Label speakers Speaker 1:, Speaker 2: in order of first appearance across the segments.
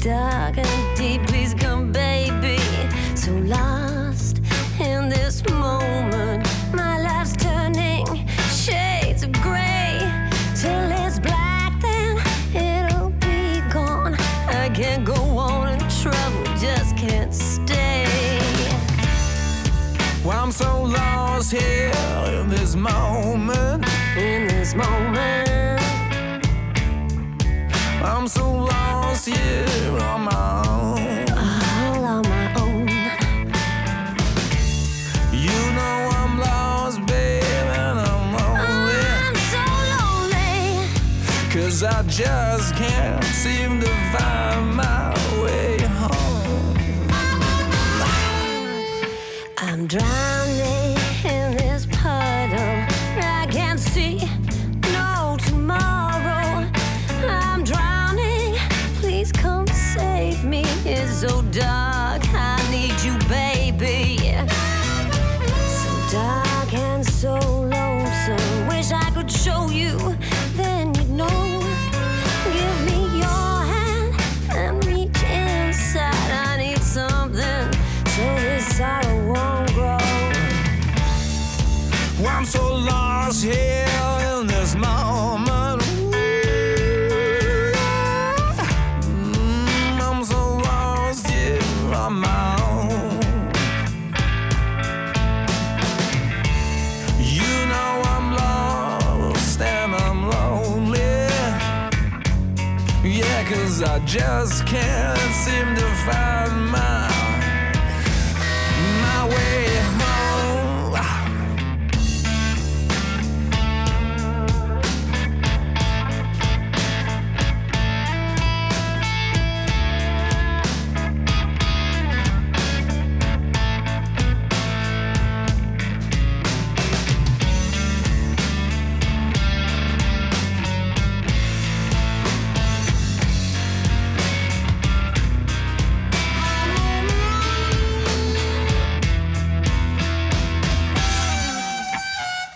Speaker 1: dark and deep, please come, baby. So lost in this moment, my life's turning shades of gray till it's black, then it'll be gone. I can't go on in trouble, just can't stay.
Speaker 2: Well, I'm so lost here in this moment.
Speaker 1: In this moment,
Speaker 2: I'm so lost here on my own.
Speaker 1: all on my own.
Speaker 2: You know I'm lost, babe, and I'm lonely.
Speaker 1: I'm so lonely.
Speaker 2: 'Cause I just can't seem to find my way home.
Speaker 1: I'm drowning in this puddle. I can't see no tomorrow. I'm drowning. Please come save me. It's so dark. I need you, baby. So dark and so lonesome. Wish I could show you, then you'd know. Give me your hand and reach inside. I need something so this sorrow won't grow.
Speaker 2: Well, I'm so lost here in this moment. I'm so lost here on my own. You know I'm lost and I'm lonely. Yeah, 'cause I just can't seem to find my way home.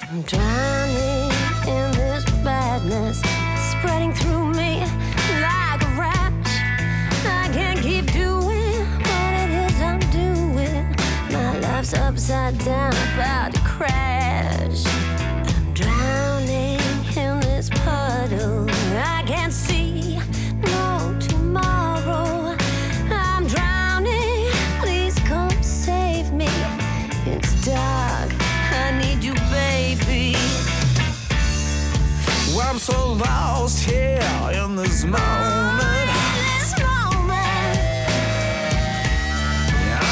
Speaker 1: I'm drowning in this badness, spreading through me like a rash. I can't keep doing what it is I'm doing. My life's upside down, about to crash. I'm drowning in this puddle. I can't see no tomorrow. I'm drowning. Please come save me. It's dark. I need you, baby.
Speaker 2: Well, I'm so lost here in this moment.
Speaker 1: This moment,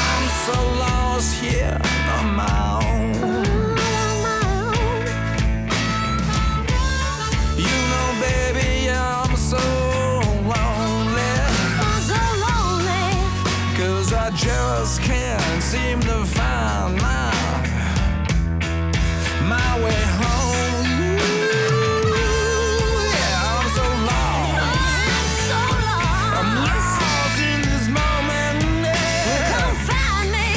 Speaker 2: I'm so lost here on my own.
Speaker 1: all on my own.
Speaker 2: You know, baby, I'm so lonely.
Speaker 1: I'm so lonely.
Speaker 2: 'Cause I just can't seem to find my way home. Yeah, I'm so lost.
Speaker 1: I'm so
Speaker 2: I'm
Speaker 1: lost.
Speaker 2: lost in this moment. Yeah.
Speaker 1: Come find me.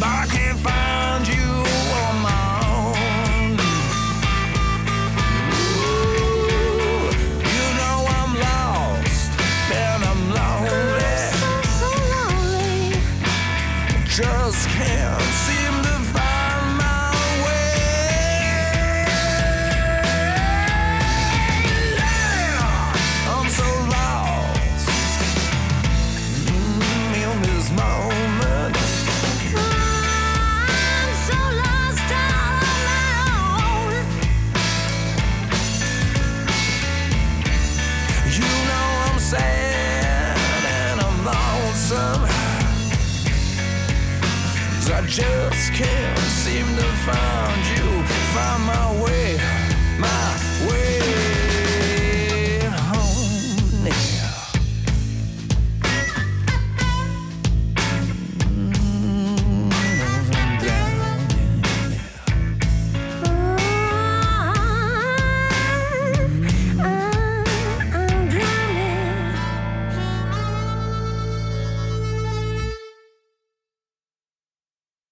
Speaker 2: But I can't find you on my own. Ooh, you know I'm lost and I'm lonely.
Speaker 1: So lonely.
Speaker 2: Just can't seem to find my way. Yeah, I'm so lost in this moment.
Speaker 1: I'm so lost all on my own.
Speaker 2: You know I'm sad and I'm lonesome. 'Cause I just can't seem to find my way.